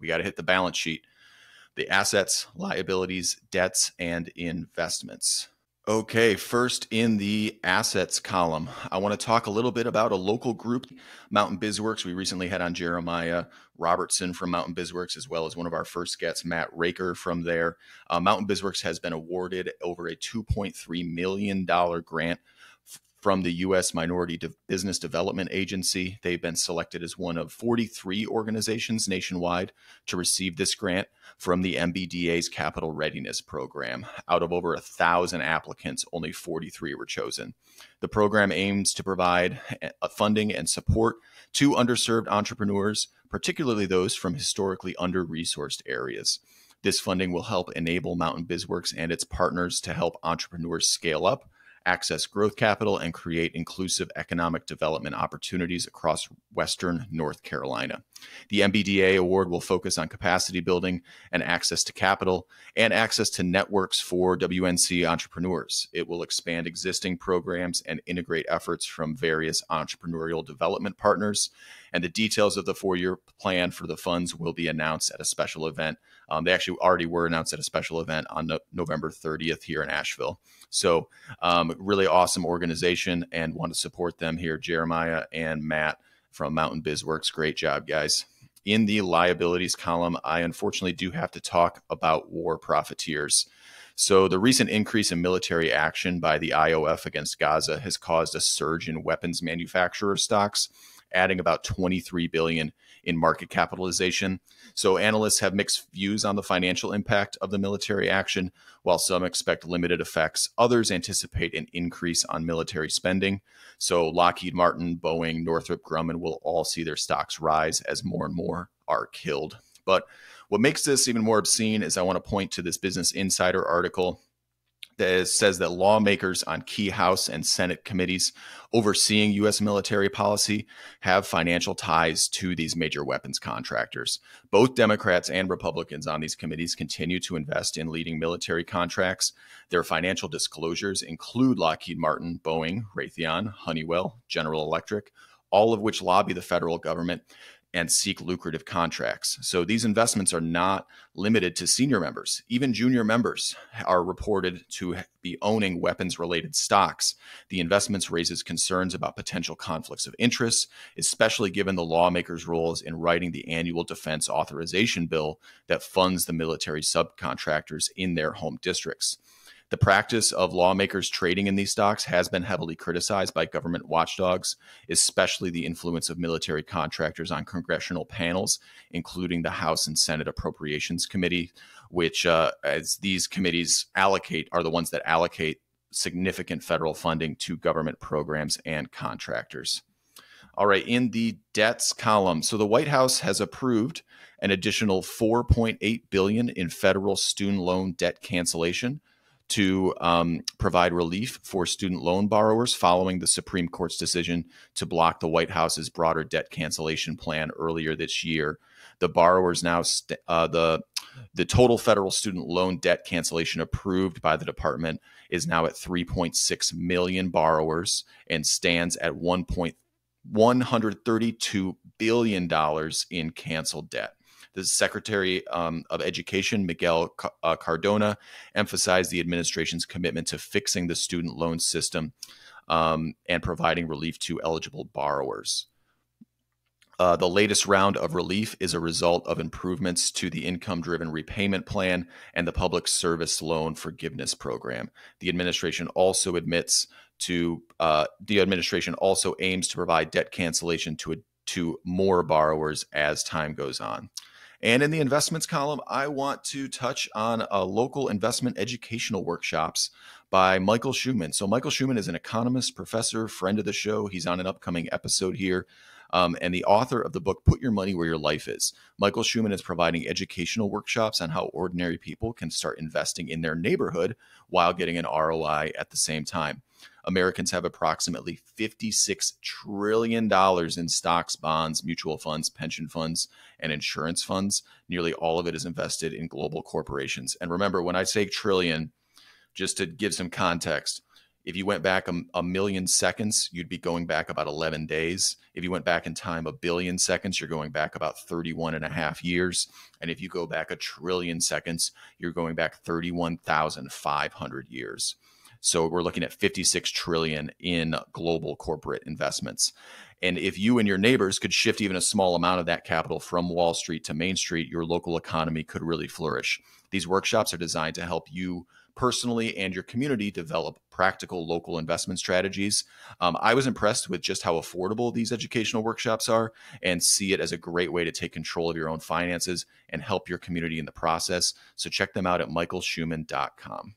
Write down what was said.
We got to hit the balance sheet, the assets, liabilities, debts, and investments. Okay, first in the assets column, I want to talk a little bit about a local group, Mountain BizWorks. We recently had on Jeremiah Robertson from Mountain BizWorks, as well as one of our first guests, Matt Raker from there. Mountain BizWorks has been awarded over a $2.3 million grant from the U.S. Minority Business Development Agency. They've been selected as one of 43 organizations nationwide to receive this grant from the MBDA's Capital Readiness Program. Out of over 1,000 applicants, only 43 were chosen. The program aims to provide funding and support to underserved entrepreneurs, particularly those from historically under-resourced areas. This funding will help enable Mountain BizWorks and its partners to help entrepreneurs scale up, access growth capital, and create inclusive economic development opportunities across Western North Carolina. The MBDA award will focus on capacity building and access to capital and access to networks for WNC entrepreneurs. It will expand existing programs and integrate efforts from various entrepreneurial development partners. And the details of the 4-year plan for the funds will be announced at a special event. They actually already were announced at a special event on November 30th here in Asheville. So really awesome organization, and want to support them here. Jeremiah and Matt from Mountain BizWorks. Great job, guys. In the liabilities column, I unfortunately do have to talk about war profiteers. So the recent increase in military action by the IOF against Gaza has caused a surge in weapons manufacturer stocks, adding about $23 billion in market capitalization. So analysts have mixed views on the financial impact of the military action. While some expect limited effects, others anticipate an increase on military spending. So Lockheed Martin, Boeing, Northrop Grumman will all see their stocks rise as more and more are killed. But what makes this even more obscene is I want to point to this Business Insider article that says that lawmakers on key House and Senate committees overseeing U.S. military policy have financial ties to these major weapons contractors. Both Democrats and Republicans on these committees continue to invest in leading military contracts. Their financial disclosures include Lockheed Martin, Boeing, Raytheon, Honeywell, General Electric, all of which lobby the federal government and seek lucrative contracts. So these investments are not limited to senior members. Even junior members are reported to be owning weapons-related stocks. The investments raises concerns about potential conflicts of interest, especially given the lawmakers' roles in writing the annual defense authorization bill that funds the military subcontractors in their home districts. The practice of lawmakers trading in these stocks has been heavily criticized by government watchdogs, especially the influence of military contractors on congressional panels, including the House and Senate Appropriations Committee, which, as these committees allocate, are the ones that allocate significant federal funding to government programs and contractors. All right, in the debts column, so the White House has approved an additional $4.8 billion in federal student loan debt cancellation to provide relief for student loan borrowers following the Supreme Court's decision to block the White House's broader debt cancellation plan earlier this year. The borrowers now, the total federal student loan debt cancellation approved by the department is now at 3.6 million borrowers and stands at $132 billion in canceled debt. The Secretary of Education, Miguel Cardona, emphasized the administration's commitment to fixing the student loan system and providing relief to eligible borrowers. The latest round of relief is a result of improvements to the income-driven repayment plan and the public service loan forgiveness program. The administration also aims to provide debt cancellation to more borrowers as time goes on. And in the investments column, I want to touch on local investment educational workshops by Michael Schumann. So Michael Schumann is an economist, professor, friend of the show. He's on an upcoming episode here. And the author of the book, Put Your Money Where Your Life Is. Michael Schumann is providing educational workshops on how ordinary people can start investing in their neighborhood while getting an ROI at the same time. Americans have approximately $56 trillion in stocks, bonds, mutual funds, pension funds, and insurance funds. Nearly all of it is invested in global corporations. And remember, when I say trillion, just to give some context, If you went back a million seconds, you'd be going back about 11 days. If you went back in time a billion seconds, you're going back about 31 and a half years. And if you go back a trillion seconds, you're going back 31,500 years. So we're looking at 56 trillion in global corporate investments. And if you and your neighbors could shift even a small amount of that capital from Wall Street to Main Street, your local economy could really flourish. These workshops are designed to help you personally and your community develop practical local investment strategies. I was impressed with just how affordable these educational workshops are, and see it as a great way to take control of your own finances and help your community in the process. So check them out at michaelschumann.com.